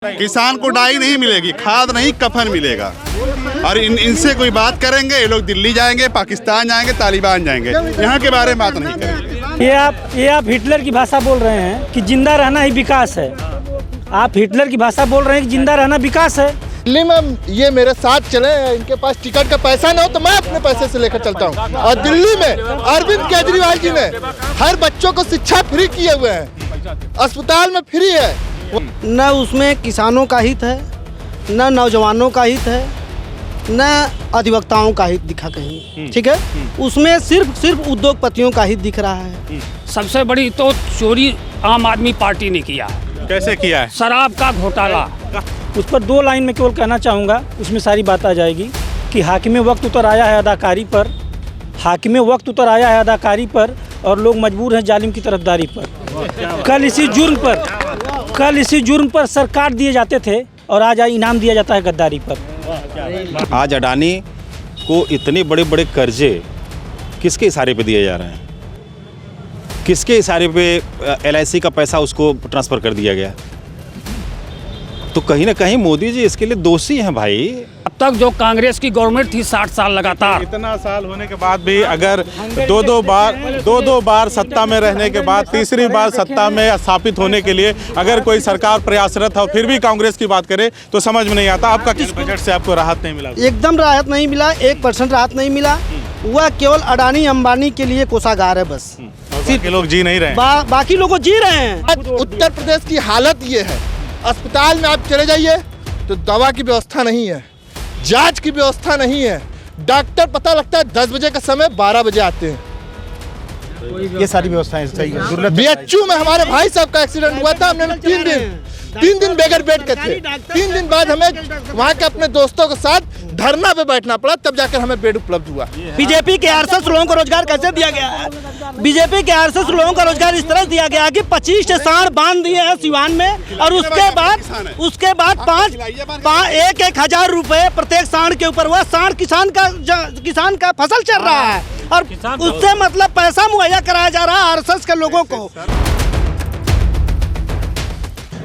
किसान को डाई नहीं मिलेगी, खाद नहीं कफन मिलेगा। और इनसे कोई बात करेंगे ये लोग दिल्ली जाएंगे, पाकिस्तान जाएंगे, तालिबान जाएंगे, यहाँ के बारे में बात नहीं करेंगे। ये आप हिटलर की भाषा बोल रहे हैं कि जिंदा रहना ही विकास है। आप हिटलर की भाषा बोल रहे हैं कि जिंदा रहना विकास है। दिल्ली में ये मेरे साथ चले, इनके पास टिकट का पैसा ना हो तो मैं अपने पैसे से लेकर चलता हूँ। और दिल्ली में अरविंद केजरीवाल जी ने हर बच्चों को शिक्षा फ्री किए हुए हैं, अस्पताल में फ्री है। न उसमें किसानों का हित है, न नौजवानों का हित है, न अधिवक्ताओं का हित दिखा कहीं। ठीक है, उसमें सिर्फ उद्योगपतियों का हित दिख रहा है। सबसे बड़ी तो चोरी आम आदमी पार्टी ने किया है। कैसे किया है? शराब का घोटाला। उस पर 2 लाइन में केवल कहना चाहूँगा, उसमें सारी बात आ जाएगी कि हाकिमे वक्त उतर आया है अदाकारी पर, हाकिमे वक्त उतर आया है अदाकारी पर, और लोग मजबूर हैं जालिम की तरफदारी पर। कल इसी जुर्म पर सरकार दिए जाते थे और आज इनाम दिया जाता है गद्दारी पर। आज अडानी को इतने बड़े बड़े कर्जे किसके इशारे पे दिए जा रहे हैं? किसके इशारे पे LIC का पैसा उसको ट्रांसफ़र कर दिया गया? तो कहीं ना कहीं मोदी जी इसके लिए दोषी हैं भाई। अब तक जो कांग्रेस की गवर्नमेंट थी 60 साल लगातार, इतना साल होने के बाद भी अगर दो बार सत्ता में रहने के बाद तीसरी बार सत्ता में स्थापित होने के लिए अगर कोई सरकार प्रयासरत है फिर भी कांग्रेस की बात करे तो समझ में नहीं आता। आपका किस बजट से आपको राहत नहीं मिला? एकदम राहत नहीं मिला, 1% राहत नहीं मिला। वह केवल अडानी अंबानी के लिए कोषागार है बस। सिर्फ लोग जी नहीं रहे, बाकी लोग जी रहे हैं। आज उत्तर प्रदेश की हालत ये है, अस्पताल में आप चले जाइए तो दवा की व्यवस्था नहीं है, जांच की व्यवस्था नहीं है। डॉक्टर पता लगता है 10 बजे का समय 12 बजे आते हैं। ये सारी व्यवस्थाएं सही है। BHU में हमारे भाई साहब का एक्सीडेंट हुआ था, हमने 3 दिन बेगर बेड के थे। 3 दिन बाद हमें वहाँ के अपने दोस्तों के साथ धरना पे बैठना पड़ा, तब जाकर हमें बेड उपलब्ध हुआ। बीजेपी के RSS लोगों को रोजगार कैसे दिया गया है? बीजेपी के RSS लोगों का रोजगार इस तरह दिया गया कि 25 से सांड बांध दिए हैं सिवान में, और उसके बाद 1,000 रुपए प्रत्येक सांड के ऊपर। वह सांड किसान का फसल चल रहा है और उससे मतलब पैसा मुहैया कराया जा रहा है RSS के लोगों को।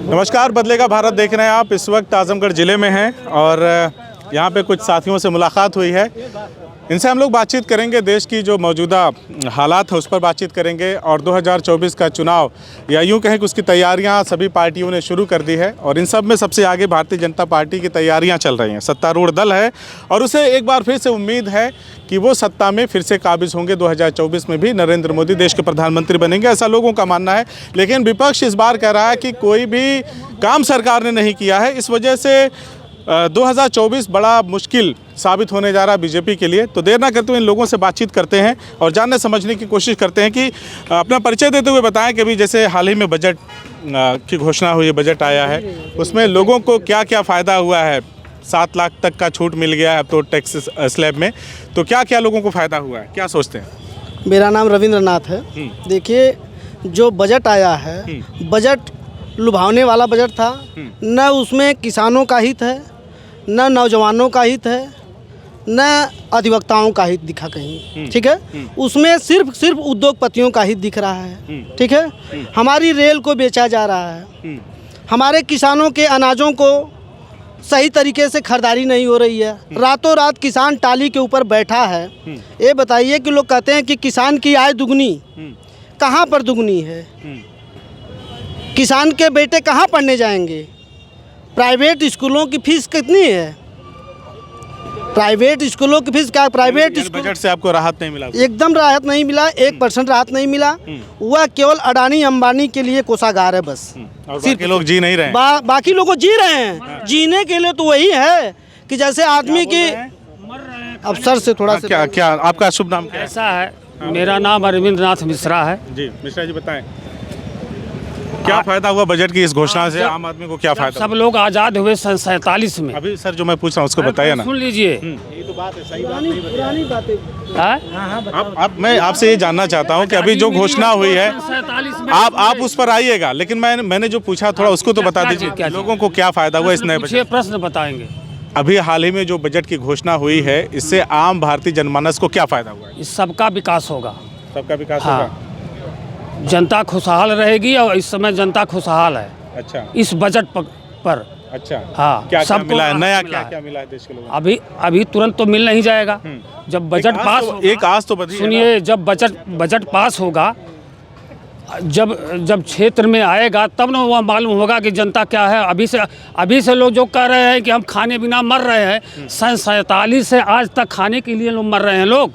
नमस्कार, बदलेगा भारत देख रहे हैं आप। इस वक्त आजमगढ़ ज़िले में हैं और यहाँ पे कुछ साथियों से मुलाकात हुई है। इनसे हम लोग बातचीत करेंगे, देश की जो मौजूदा हालात है उस पर बातचीत करेंगे, और 2024 का चुनाव या यूँ कहें कि उसकी तैयारियाँ सभी पार्टियों ने शुरू कर दी है। और इन सब में सबसे आगे भारतीय जनता पार्टी की तैयारियाँ चल रही हैं। सत्तारूढ़ दल है और उसे एक बार फिर से उम्मीद है कि वो सत्ता में फिर से काबिज होंगे। 2024 में भी नरेंद्र मोदी देश के प्रधानमंत्री बनेंगे, ऐसा लोगों का मानना है। लेकिन विपक्ष इस बार कह रहा है कि कोई भी काम सरकार ने नहीं किया है, इस वजह से 2024 बड़ा मुश्किल साबित होने जा रहा है बीजेपी के लिए। तो देर ना करते हुए इन लोगों से बातचीत करते हैं और जानने समझने की कोशिश करते हैं कि अपना परिचय देते हुए बताएं कि अभी जैसे हाल ही में बजट की घोषणा हुई है, बजट आया है, उसमें लोगों को क्या क्या फ़ायदा हुआ है? 7 लाख तक का छूट मिल गया है अब तो टैक्स स्लैब में, तो क्या क्या लोगों को फ़ायदा हुआ है, क्या सोचते हैं? मेरा नाम रविंद्रनाथ है। देखिए, जो बजट आया है, बजट लुभावने वाला बजट था। न उसमें किसानों का हित है, न नौजवानों का हित है, न अधिवक्ताओं का हित दिखा कहीं। ठीक है, उसमें सिर्फ उद्योगपतियों का हित दिख रहा है। ठीक है, हमारी रेल को बेचा जा रहा है, हमारे किसानों के अनाजों को सही तरीके से खरीदारी नहीं हो रही है। रातों रात किसान टाली के ऊपर बैठा है। ये बताइए कि लोग कहते हैं कि किसान की आय दुगनी, कहाँ पर दुगनी है? किसान के बेटे कहाँ पढ़ने जाएंगे? प्राइवेट स्कूलों की फीस कितनी है? प्राइवेट स्कूलों की फीस क्या? प्राइवेट बजट से आपको राहत नहीं मिला? एकदम राहत नहीं मिला, 1% राहत नहीं मिला। वह केवल अडानी अंबानी के लिए कोषागार है बस। और बाकी लोग जी नहीं रहे, बाकी लोग जी रहे हैं। जीने के लिए तो वही है कि जैसे आदमी की अफसर से थोड़ा सा। क्या आपका शुभ नाम क्या है? ऐसा है, मेरा नाम रविंद्रनाथ मिश्रा है। जी मिश्रा जी, बताएं क्या फायदा हुआ बजट की इस घोषणा से? आम आदमी को क्या फायदा? सब लोग आज़ाद हुए सन 47 में। अभी सर जो मैं पूछ रहा हूँ उसको बताइए ना। सुन लीजिए। ये तो बात है, सही बात। मैं आपसे ये जानना चाहता हूँ कि अभी जो घोषणा हुई है, आप उस पर आइएगा, लेकिन मैंने जो पूछा थोड़ा उसको तो बता दीजिए, लोगों को क्या फायदा हुआ इस नए बजट? प्रश्न बताएंगे। अभी हाल ही में जो बजट की घोषणा हुई है, इससे आम भारतीय जनमानस को क्या फायदा हुआ है? इस सबका विकास होगा। सबका विकास होगा, जनता खुशहाल रहेगी और इस समय जनता खुशहाल है। अच्छा, इस बजट पर अच्छा, हाँ, क्या क्या सबको मिला है, नया मिला क्या है। क्या मिला है देश के लोगों अभी अभी तुरंत तो मिल नहीं जाएगा। जब बजट पास होगा, एक आज तो बधी है ना। सुनिए, जब बजट पास होगा, जब क्षेत्र में आएगा तब ना वह मालूम होगा कि जनता क्या है। अभी से लोग जो कह रहे हैं कि हम खाने बिना मर रहे हैं, सन 47 से आज तक खाने के लिए लोग मर रहे हैं लोग।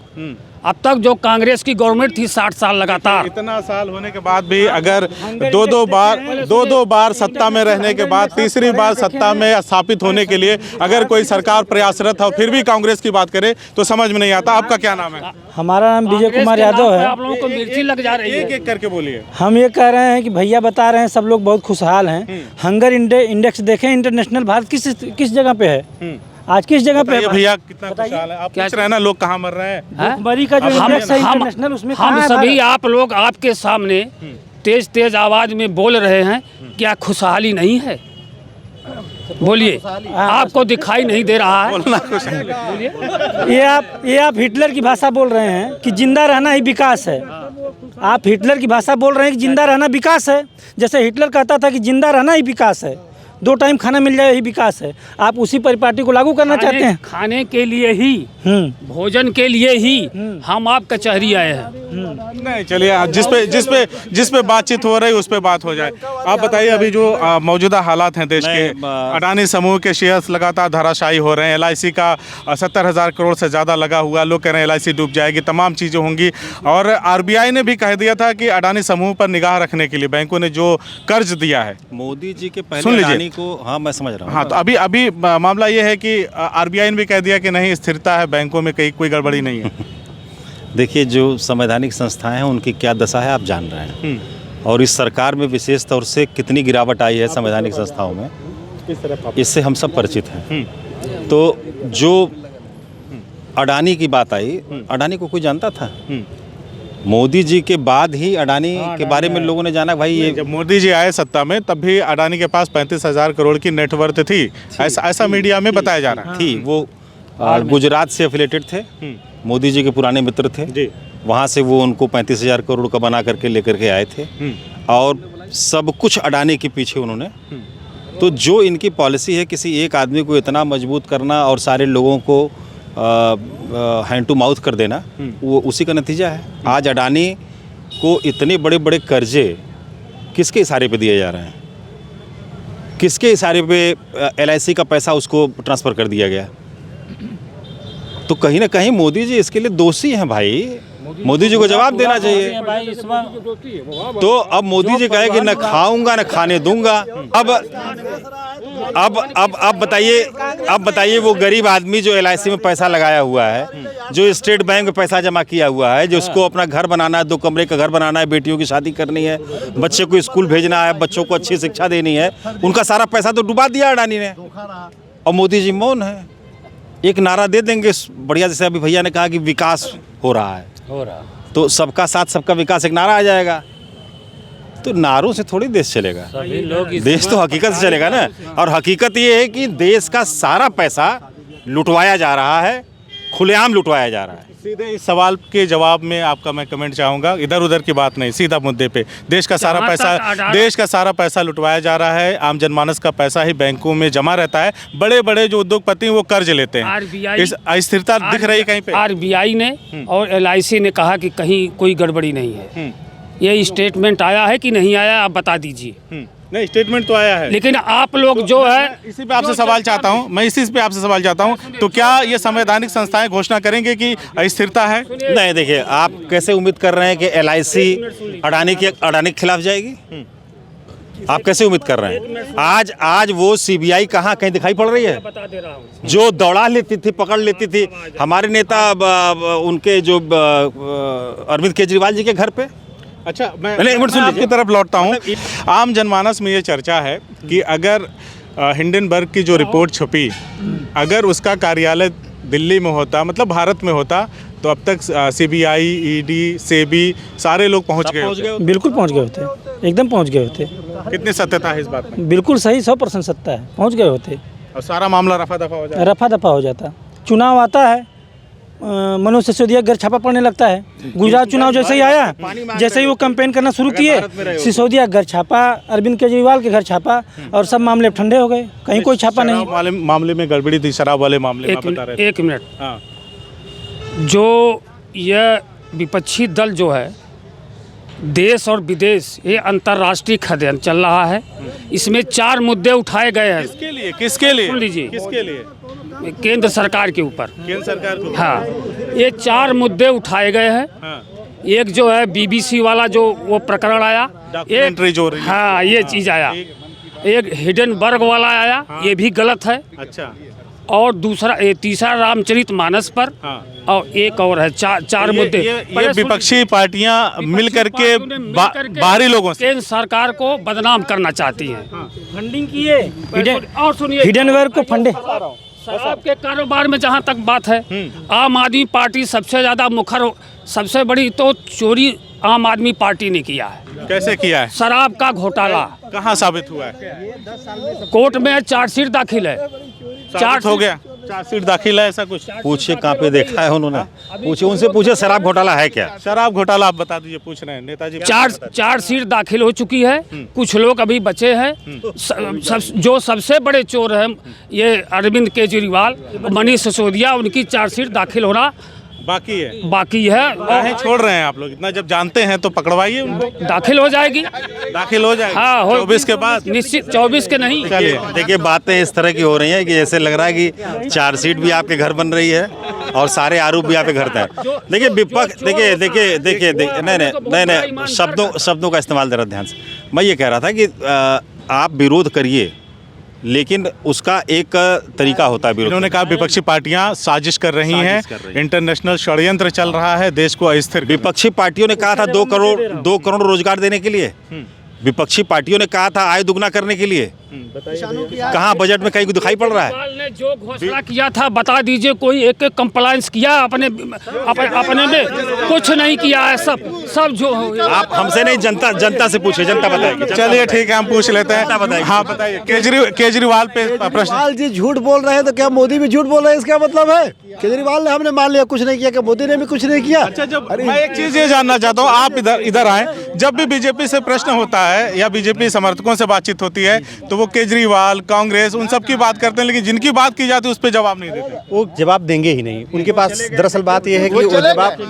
अब तक जो कांग्रेस की गवर्नमेंट थी 60 साल लगातार, इतना साल होने के बाद भी अगर दो बार सत्ता में रहने के बाद तीसरी बार सत्ता में स्थापित होने के लिए अगर कोई सरकार प्रयासरत हो फिर भी कांग्रेस की बात करे तो समझ में नहीं आता। आपका क्या नाम है? हमारा नाम विजय कांग्रेस कुमार के यादव नाम पे है। आप लोगों को मिर्ची लग जा रही एक है। एक करके बोलिए। हम ये कह रहे हैं कि भैया बता रहे हैं सब लोग बहुत खुशहाल हैं। हंगर इंडेक्स देखें इंटरनेशनल, भारत किस जगह पे है, आज किस जगह पे बताइए है भैया कितना खुशहाल है? आप पूछ रहे हैं ना लोग कहाँ मर रहे हैं। भुखमरी का जो इंडेक्स है इंटरनेशनल, उसमें हम कहाँ है सभी भारत? आप लोग आपके सामने तेज आवाज में बोल रहे हैं, क्या खुशहाली नहीं है? बोलिए, आपको दिखाई नहीं दे रहा है? बोलना खुशहाल। ये आप हिटलर की भाषा बोल रहे हैं कि जिंदा रहना ही विकास है। आप हिटलर की भाषा बोल रहे हैं कि जिंदा रहना विकास है। जैसे हिटलर कहता था कि जिंदा रहना ही विकास है, 2 टाइम खाना मिल जाए यही विकास है। आप उसी परिपाटी को लागू करना चाहते हैं? खाने के लिए ही, भोजन के लिए ही हम आप कचहरी आए हैं। नहीं, चलिए जिस पे बातचीत हो रही है उस पे बात हो जाए। आप बताइए अभी जो मौजूदा हालात हैं देश के, अडानी समूह के शेयर्स लगातार धराशायी हो रहे हैं। LIC का 70,000 करोड़ से ज़्यादा लगा हुआ, लोग कह रहे हैं LIC डूब जाएगी, तमाम चीज़ें होंगी। और RBI ने भी कह दिया था कि अडानी समूह पर निगाह रखने के लिए बैंकों ने जो कर्ज दिया है। मोदी जी के सुन पहले लीजिए। अडानी को, हाँ मैं समझ रहा हूँ। हाँ, तो अभी मामला ये है कि RBI ने भी कह दिया कि नहीं, स्थिरता है बैंकों में, कहीं कोई गड़बड़ी नहीं है। देखिए, जो संवैधानिक संस्थाएं हैं उनकी क्या दशा है आप जान रहे हैं, और इस सरकार में विशेष तौर से कितनी गिरावट आई है संवैधानिक संस्थाओं में, इससे हम सब परिचित हैं। तो जो अडानी की बात आई, अडानी को कोई जानता था? मोदी जी के बाद ही अडानी के बारे में लोगों ने जाना। भाई ये जब मोदी जी आए सत्ता में तब भी अडानी के पास 35,000 करोड़ की नेटवर्थ थी, ऐसा मीडिया में बताया जा रहा है। थी, वो गुजरात से एफिलेटेड थे, मोदी जी के पुराने मित्र थे जी। वहाँ से वो उनको 35,000 करोड़ का बना करके लेकर के आए थे, और सब कुछ अडानी के पीछे उन्होंने। तो जो इनकी पॉलिसी है किसी एक आदमी को इतना मजबूत करना और सारे लोगों को हैंड टू माउथ कर देना, वो उसी का नतीजा है। आज अडानी को इतने बड़े बड़े कर्जे किसके इशारे पे दिए जा रहे हैं? किसके इशारे पे LIC का पैसा उसको ट्रांसफ़र कर दिया गया? तो कहीं ना कहीं मोदी जी इसके लिए दोषी हैं भाई। मोदी जी को जवाब देना चाहिए। तो अब मोदी जी कहे कि न खाऊंगा न खाने दूंगा। अब बताइए वो गरीब आदमी जो LIC में पैसा लगाया हुआ है, जो स्टेट बैंक में पैसा जमा किया हुआ है, जिसको अपना घर बनाना है, 2 कमरे का घर बनाना है, बेटियों की शादी करनी है, बच्चे को स्कूल भेजना है, बच्चों को अच्छी शिक्षा देनी है, उनका सारा पैसा तो डुबा दिया अडानी ने, और मोदी जी मौन है। एक नारा दे देंगे बढ़िया, जैसे अभी भैया ने कहा कि विकास हो रहा है, तो सबका साथ सबका विकास एक नारा आ जाएगा। तो नारों से थोड़ी देश चलेगा, देश तो हकीकत से चलेगा ना। और हकीकत ये है कि देश का सारा पैसा लुटवाया जा रहा है, खुलेआम लुटवाया जा रहा है। सीधे इस सवाल के जवाब में आपका मैं कमेंट चाहूँगा, इधर उधर की बात नहीं, सीधा मुद्दे पे। देश का सारा पैसा लुटवाया जा रहा है, आम जनमानस का पैसा ही बैंकों में जमा रहता है। बड़े बड़े जो उद्योगपति हैं वो कर्ज लेते हैं। इस अस्थिरता दिख रही है कहीं पे? RBI ने और LIC ने कहा कि कहीं कोई गड़बड़ी नहीं है। ये स्टेटमेंट आया है कि नहीं आया, आप बता दीजिए। नहीं, स्टेटमेंट तो आया है, लेकिन आप लोग जो है, इसी पे आपसे सवाल चाहता हूँ मैं, इसी पे आपसे सवाल चाहता हूँ, तो क्या ये संवैधानिक संस्थाएं घोषणा करेंगे कि अस्थिरता है? नहीं, देखिए, आप कैसे उम्मीद कर रहे हैं कि LIC अडानी के खिलाफ जाएगी? आप कैसे उम्मीद कर रहे हैं? आज वो CBI कहाँ कहीं दिखाई पड़ रही है? बता दे रहा हूँ, जो दौड़ा लेती थी, पकड़ लेती थी हमारे नेता उनके जो अरविंद केजरीवाल जी के घर पे। अच्छा, मैं आपकी तरफ लौटता हूँ। आम जनमानस में ये चर्चा है कि अगर हिंडनबर्ग की जो रिपोर्ट छपी, अगर उसका कार्यालय दिल्ली में होता, मतलब भारत में होता, तो अब तक CBI, ED, SEBI सारे लोग पहुँच गए होते। बिल्कुल पहुंच गए होते, एकदम पहुंच गए होते। कितनी सत्यता है इस बात में? बिल्कुल सही, 100% सत्ता है, पहुंच गए होते। और सारा मामला रफा दफा हो जाए। रफा दफा हो जाता। चुनाव आता है, मनोज सिसोदिया घर छापा पड़ने लगता है। गुजरात चुनाव जैसे ही आया, जैसे ही वो कैंपेन करना शुरू किए, सिसोदिया घर छापा, अरविंद केजरीवाल के घर छापा, और सब मामले अब ठंडे हो गए, कहीं कोई छापा नहीं। शराब वाले मामले में गड़बड़ी थी, शराब वाले मामले में आप बता रहे थे। एक मिनट, हाँ। जो यह विपक्षी दल जो है, देश और विदेश, ये अंतर्राष्ट्रीय षड्यंत्र चल रहा है। इसमें 4 मुद्दे उठाए गए हैं। किसके लिए? किसके लिए? सुन लीजिए, किसके लिए? केंद्र सरकार के ऊपर। केंद्र सरकार को? हाँ, ये 4 मुद्दे उठाए गए हैं। हाँ। एक जो है BBC वाला जो वो प्रकरण आया, डॉक्यूमेंट्री जो रही है। हाँ, ये चीज़ आया। एक हिडनबर्ग वाला आया, ये भी गलत है। अच्छा। और दूसरा, तीसरा रामचरितमानस पर। हाँ। और एक और है, चार मुद्दे। ये विपक्षी पार्टियां मिल करके बाहरी लोगों से केंद्र सरकार को बदनाम करना चाहती हैं। फंडिंग किए, और सुनिए, हिडनबर्ग को फंडे। शराब के कारोबार में जहाँ तक बात है, आम आदमी पार्टी सबसे ज़्यादा मुखर, सबसे बड़ी तो चोरी आम आदमी पार्टी ने किया है। कैसे किया है? शराब का घोटाला कहाँ साबित हुआ है? कोर्ट में चार्जशीट दाखिल है। साबित हो गया? चार्जशीट दाखिल है, ऐसा कुछ? पूछिए कहाँ पे देखा है उन्होंने, पूछिए उनसे, पूछे शराब घोटाला है क्या? शराब घोटाला आप बता दीजिए, पूछ रहे हैं नेताजी। चार्जशीट दाखिल हो चुकी है, कुछ लोग अभी बचे हैं। जो सबसे बड़े चोर हैं, ये अरविंद केजरीवाल, मनीष सिसोदिया, उनकी चार्जशीट दाखिल होना बाकी है। और छोड़ रहे हैं आप लोग, इतना जब जानते हैं तो पकड़वाइए उनको। दाखिल हो जाएगी। दाखिल हो जाएगी। हाँ, 24 के बाद? निश्चित 24 के नहीं। देखिए बातें इस तरह की हो रही हैं कि जैसे लग रहा है कि चार्जशीट भी आपके घर बन रही है और सारे आरोप भी आपके घर तक। देखिए विपक्ष, देखिए नहीं, शब्दों का इस्तेमाल जरा ध्यान से। मैं ये कह रहा था कि आप विरोध करिए, लेकिन उसका एक तरीका होता है विरोध। इन्होंने कहा विपक्षी पार्टियां साजिश कर रही हैं, इंटरनेशनल षड्यंत्र चल रहा है देश को अस्थिर। विपक्षी पार्टियों ने कहा था 2 करोड़ रोजगार देने के लिए। विपक्षी पार्टियों ने कहा था आय दुगना करने के लिए। कहाँ बजट में कहीं को दिखाई पड़ रहा है? केजरीवाल ने जो घोषणा किया था, बता दीजिए, कोई एक कंप्लायंस किया अपने में? कुछ नहीं किया है। सब जो आप हमसे नहीं, जनता से पूछिए, जनता बताएगी। चलिए ठीक है, हम पूछ लेते हैं। हाँ बताइए, केजरीवाल पे प्रश्न। केजरीवाल जी झूठ बोल रहे हैं तो क्या मोदी भी झूठ बोल रहे हैं, इसका मतलब है? केजरीवाल ने हमने मान लिया कुछ नहीं किया, क्या मोदी ने भी कुछ नहीं किया? अच्छा, जब मैं एक चीज ये जानना चाहता हूँ, आप इधर आए, जब भी बीजेपी से प्रश्न होता है या बीजेपी समर्थकों से बातचीत होती है तो वो केजरीवाल, कांग्रेस, उन सब की बात करते हैं, लेकिन जिनकी बात की जाती है उस पर जवाब नहीं देते। वो जवाब देंगे ही नहीं। उनके पास दरअसल बात यह है कि वो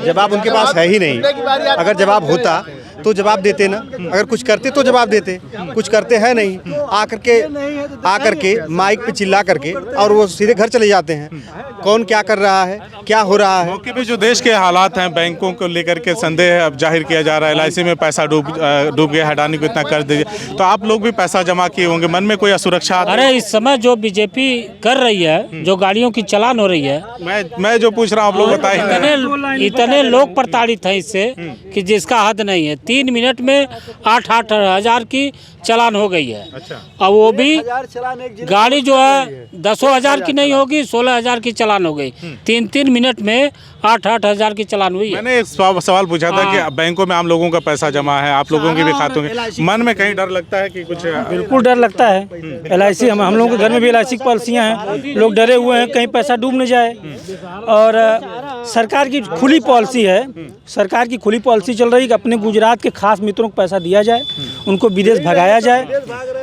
जवाब उनके पास है ही नहीं। अगर जवाब होता तो जवाब देते ना, अगर कुछ करते तो जवाब देते, कुछ करते हैं नहीं। आकर के माइक पे चिल्ला करके और वो सीधे घर चले जाते हैं। कौन क्या कर रहा है, क्या हो रहा है? मौके पे जो देश के हालात हैं, बैंकों को लेकर के संदेह अब जाहिर किया जा रहा है, LIC में पैसा डूब गया, हटाने को इतना कर दीजिए, तो आप लोग भी पैसा जमा किए होंगे, मन में कोई असुरक्षा? अरे इस समय जो बीजेपी कर रही है, जो गाड़ियों की चलान हो रही है, मैं जो पूछ रहा हूँ आप लोग बताइए। इतने लोग प्रताड़ित हैं इससे कि जिसका हद नहीं है। 3 मिनट में 8-8 हज़ार की चालान हो गई है। अच्छा। अब वो भी गाड़ी जो है 10 हज़ार की नहीं होगी, 16 हज़ार की चालान हो गई। 3-3 मिनट में 8-8 हज़ार की चालान हुई है। मैंने एक सवाल पूछा था कि बैंकों में आम लोगों का पैसा जमा है, आप लोगों के भी खातों में, मन में कहीं डर लगता है कि कुछ? बिल्कुल डर लगता है। LIC, हम लोगों के घर में भी LIC की पॉलिसियाँ हैं, लोग डरे हुए हैं कहीं पैसा डूब न जाए। और सरकार की खुली पॉलिसी है, सरकार की खुली पॉलिसी चल रही है कि अपने गुजरात के खास मित्रों को पैसा दिया जाए, उनको विदेश भगाया जाए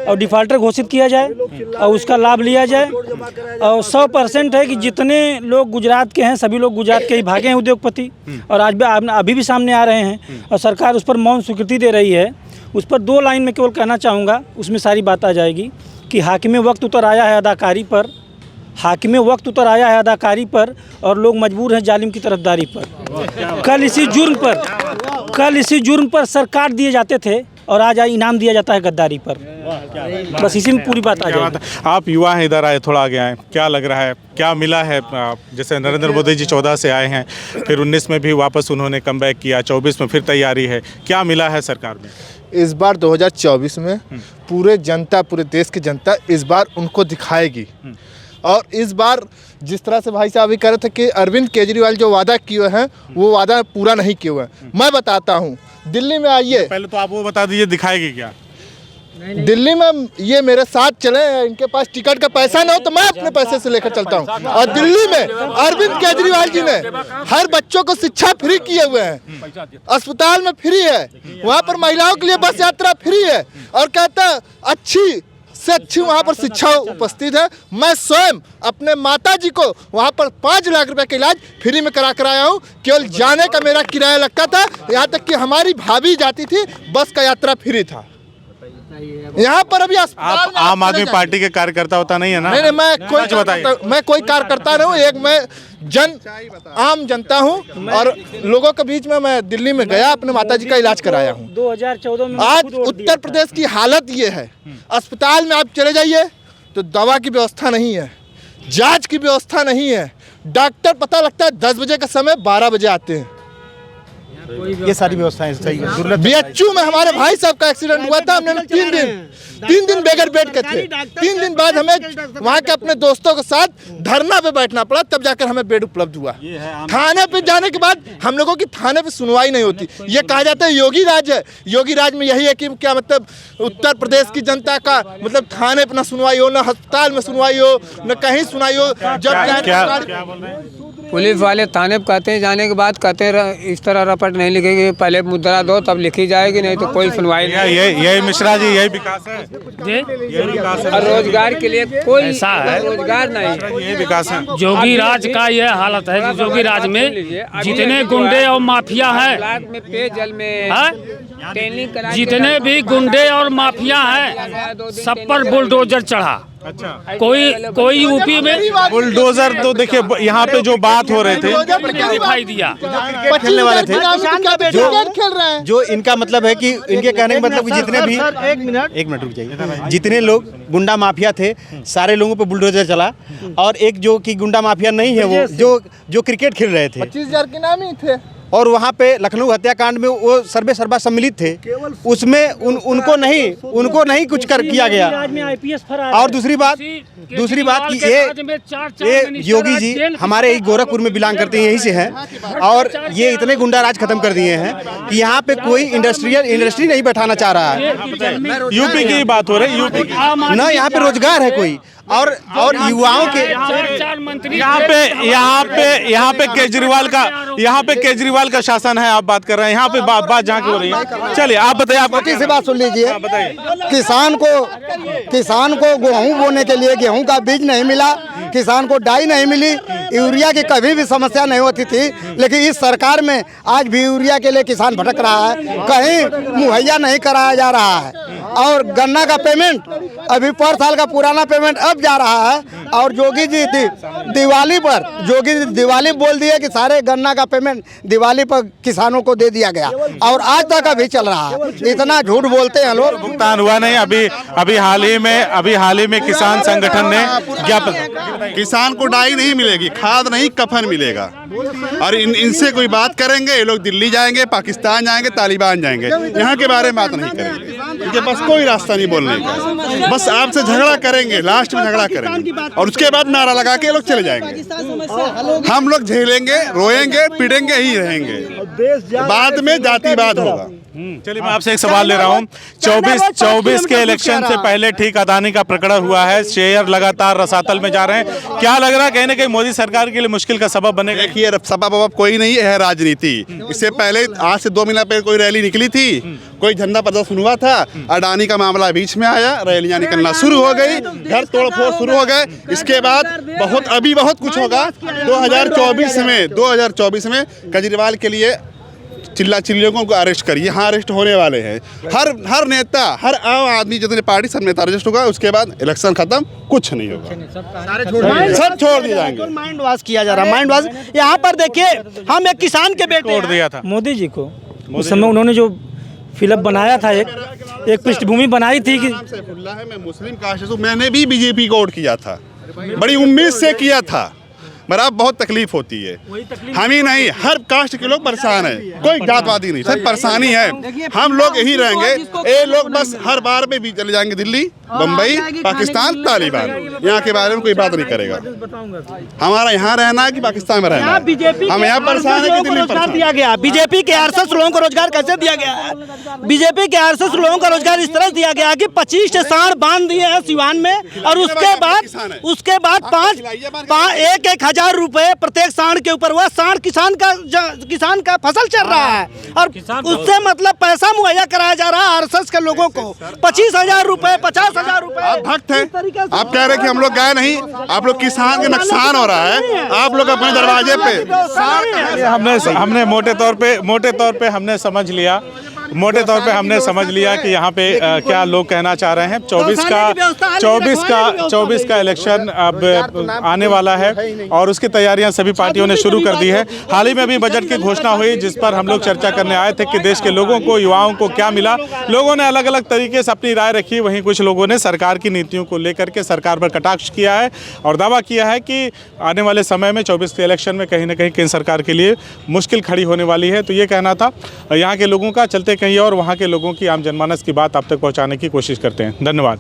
और डिफाल्टर घोषित किया जाए और उसका लाभ लिया जाए। और 100% है कि जितने लोग गुजरात के हैं, सभी लोग गुजरात के ही भागे हैं उद्योगपति, और आज भी अभी भी सामने आ रहे हैं, और सरकार उस पर मौन स्वीकृति दे रही है। उस पर 2 लाइन में केवल कहना चाहूँगा, उसमें सारी बात आ जाएगी कि हाकिम वक्त उतर आया है अदाकारी पर, हाकिम वक्त उतर आया है अदाकारी पर, और लोग मजबूर हैं जालिम की तरफदारी पर। कल इसी जुर्म पर सरकार दिए जाते थे और आज इनाम दिया जाता है गद्दारी पर। बस इसी में पूरी बात आ जाएगी। आप युवा हैं, इधर आए, थोड़ा आगे आए, क्या लग रहा है, क्या मिला है? जैसे नरेंद्र मोदी जी 14 से आए हैं, फिर 19 में भी वापस उन्होंने कमबैक किया, 24 में फिर तैयारी है, क्या मिला है सरकार में? इस बार 2024 में पूरे देश की जनता इस बार उनको दिखाएगी। और इस बार जिस तरह से भाई साहब भी कह रहे थे कि अरविंद केजरीवाल जो वादा किए हैं वो वादा पूरा नहीं किए हुए हैं। मैं बताता हूँ, दिल्ली में आइए। पहले तो आप वो बता दीजिए, दिखाएगी क्या? दिल्ली में ये मेरे साथ चले, इनके पास टिकट का पैसा ना हो तो मैं अपने पैसे से लेकर चलता हूँ। और दिल्ली में अरविंद केजरीवाल जी ने हर बच्चों को शिक्षा फ्री किए हुए हैं, अस्पताल में फ्री है, वहाँ पर महिलाओं के लिए बस यात्रा फ्री है, और कहता है अच्छी से अच्छी वहाँ पर शिक्षा उपस्थित है। मैं स्वयं अपने माता जी को वहाँ पर 5 लाख रुपए का इलाज फ्री में करा कर आया हूँ। केवल जाने का मेरा किराया लगता था, यहाँ तक कि हमारी भाभी जाती थी, बस का यात्रा फ्री था। यहाँ पर अभी आप आम आदमी पार्टी के कार्यकर्ता होता नहीं है ना? नहीं, मैं कोई कार्यकर्ता नहीं हूँ, एक मैं आम जनता हूँ, और लोगों के बीच में मैं दिल्ली में गया, अपने माताजी का इलाज कराया हूँ। 2014 में आज उत्तर प्रदेश की हालत ये है, अस्पताल में आप चले जाइए तो दवा की व्यवस्था नहीं है, जांच की व्यवस्था नहीं है, डॉक्टर पता लगता है 10 बजे का समय 12 बजे आते हैं। ये सारी व्यवस्थाएं सही है। बीएचयू में हमारे भाई साहब का एक्सीडेंट हुआ था, हमने 3 दिन बेगर बेड के थे। 3 दिन बाद हमें वहाँ के अपने दोस्तों के साथ धरना पे बैठना पड़ा, तब जाकर हमें बेड उपलब्ध हुआ। थाने पे जाने के बाद हम लोगों की थाने पे सुनवाई नहीं होती। ये कहा जाता है योगी राज है, योगी राज में यही है कि क्या मतलब उत्तर प्रदेश की जनता का मतलब थाने पे ना सुनवाई हो, ना अस्पताल में सुनवाई हो, न कहीं सुनवाई हो। जब पुलिस वाले थाने पे कहते हैं, जाने के बाद कहते हैं इस तरह रपट नहीं लिखेगी, पहले मुद्रा दो तब लिखी जाएगी, नहीं तो कोई सुनवाई नहीं। यही मिश्रा जी, यही विकास है, यही विकास है। और रोजगार के लिए कोई ऐसा है, रोजगार नहीं, यही विकास है। जोगी राज का यह हालत है कि जोगी राज में जितने गुंडे और माफिया हैं, में पेयजल में ट्रेनिंग करा, जितने भी गुंडे और माफिया हैं, सब पर बुलडोजर चढ़ा। अच्छा, कोई यूपी में बुलडोजर तो देखिए, यहाँ पे जो बात हो रहे थे, दिखाई दिया, खेलने वाले थे खेल रहे हैं। जो इनका मतलब है कि इनके कहने का मतलब कि जितने भी एक मिनट रुक जाइए, जितने लोग गुंडा माफिया थे सारे लोगों पे बुलडोजर चला, और एक जो कि गुंडा माफिया नहीं है वो जो क्रिकेट खेल रहे थे, 25,000 के नाम ही थे, और वहाँ पे लखनऊ हत्याकांड में वो सर्वे सर्वा सम्मिलित थे, उसमें उनको नहीं कुछ किया गया। और दूसरी बात कि ये योगी जी हमारे योगी में बिलोंग करते हैं, यहीं से हैं, और ये इतने गुंडा राज खत्म कर दिए हैं कि यहाँ पे कोई इंडस्ट्री नहीं बैठाना चाह रहा है। यूपी की बात हो रही है, यूपी ना यहाँ पे रोजगार है कोई, और युवाओं के यहाँ पे केजरीवाल का शासन है। आप बात कर रहे हैं, यहाँ पे बात जहाँ की हो रही है। चलिए आप बताइए, आप छोटी सी बात सुन लीजिए। बताइए। किसान को गेहूं बोने के लिए गेहूं का बीज नहीं मिला, किसान को डाई नहीं मिली, यूरिया की कभी भी समस्या नहीं होती थी, लेकिन इस सरकार में आज भी यूरिया के लिए किसान भटक रहा है, कहीं मुहैया नहीं कराया जा रहा है। और गन्ना का पेमेंट अभी पर साल का पुराना पेमेंट अब जा रहा है, और जोगी जी दिवाली बोल दिए कि सारे गन्ना का पेमेंट दिवाली पर किसानों को दे दिया गया, और आज तक अभी चल रहा है। इतना झूठ बोलते हैं लोग। भुगतान हुआ नहीं। अभी हाल ही में किसान संगठन ने ज्ञापन, किसान को डाई नहीं मिलेगी, खाद नहीं कफन मिलेगा। और इनसे कोई बात करेंगे, ये लोग दिल्ली जाएंगे, पाकिस्तान जाएंगे, तालिबान जाएंगे, यहाँ के बारे में बात नहीं करेंगे। इनके पास कोई रास्ता नहीं बोलने का, बस आपसे झगड़ा करेंगे, लास्ट में झगड़ा करेंगे, और उसके बाद नारा लगा के ये लोग चले जाएंगे। हम लोग झेलेंगे, रोएंगे, पीटेंगे ही रहेंगे, बाद में जातिवाद होगा। चलिए मैं आपसे एक सवाल ले रहा हूँ। 24 के इलेक्शन से पहले ठीक अदानी का प्रकरण हुआ है, शेयर लगातार रसातल में जा रहे हैं, क्या लग रहा है कहीं ना कहीं मोदी सरकार के लिए मुश्किल का सबब बनेगा? देखिए, सबब कोई नहीं है, राजनीति। इससे पहले आज से 2 महीना पहले कोई रैली निकली थी, कोई झंडा प्रदर्शन हुआ था, अडानी का मामला बीच में आया, रैलियां निकलना शुरू हो गई, घर तोड़फोड़ शुरू हो गए। इसके बाद बहुत कुछ होगा। 2024 में केजरीवाल के लिए चिल्लियों को अरेस्ट करिए, यहाँ अरेस्ट होने वाले हैं। हर नेता, हर आम आदमी, जितने पार्टी, सब नेता अरेस्ट होगा। उसके बाद इलेक्शन खत्म, कुछ नहीं होगा, सब छोड़ दिए जाएंगे। माइंड वॉश किया जा रहा है, माइंड वॉश। यहाँ पर देखिए, हम एक किसान के बेटे तोड़ दिया था मोदी जी को। उस समय उन्होंने जो फिल्म बनाया था, एक पृष्ठभूमि बनाई थी कि मैं मुस्लिम कास्ट से, मैंने भी बीजेपी को वोट किया था, बड़ी उम्मीद से किया था। बराबर बहुत तकलीफ होती है। हम ही नहीं, हर कास्ट के लोग परेशान है, कोई जातवादी नहीं, सब परेशानी है। हम लोग यही रहेंगे, ये लोग बस हर बार में भी चले जाएंगे दिल्ली, बम्बई, पाकिस्तान, तालिबान, यहाँ के बारे में कोई बात नहीं करेगा। हमारा यहाँ रहना है कि पाकिस्तान में रहना है, हम यहाँ परेशान है कि दिल्ली परेशान दिया गया। बीजेपी के आरएसएस लोगों को रोजगार कैसे दिया गया है? बीजेपी के आरएसएस लोगों को रोजगार इस तरह दिया गया कि 25 सांड बांध दिए हैं सिवान में, और उसके बाद 1,000 रुपए प्रत्येक सांड के ऊपर। वह सांड किसान का फसल चल रहा है, और उससे मतलब पैसा मुहैया कराया जा रहा है आरएसएस के लोगों को। 25,000 रुपए, 50,000 रुपए। आप भक्त हैं, आप कह रहे हैं कि हम लोग गए नहीं, आप लोग किसान के नुकसान हो रहा है, आप लोग अपने दरवाजे पे। हमने मोटे तौर पे हमने समझ लिया कि यहाँ पे क्या लोग कहना चाह रहे हैं। 24 का इलेक्शन अब आने वाला है और उसकी तैयारियां सभी पार्टियों ने शुरू कर दी है। हाल ही में अभी बजट की घोषणा हुई, जिस पर हम लोग चर्चा करने आए थे कि देश के लोगों को, युवाओं को क्या मिला। लोगों ने अलग अलग तरीके से अपनी राय रखी। वहीं कुछ लोगों ने सरकार की नीतियों को लेकर के सरकार पर कटाक्ष किया है और दावा किया है कि आने वाले समय में 24 के इलेक्शन में कहीं ना कहीं केंद्र सरकार के लिए मुश्किल खड़ी होने वाली है। तो ये कहना था यहाँ के लोगों का। चलते कहीं और वहाँ के लोगों की, आम जनमानस की बात आप तक पहुँचाने की कोशिश करते हैं। धन्यवाद।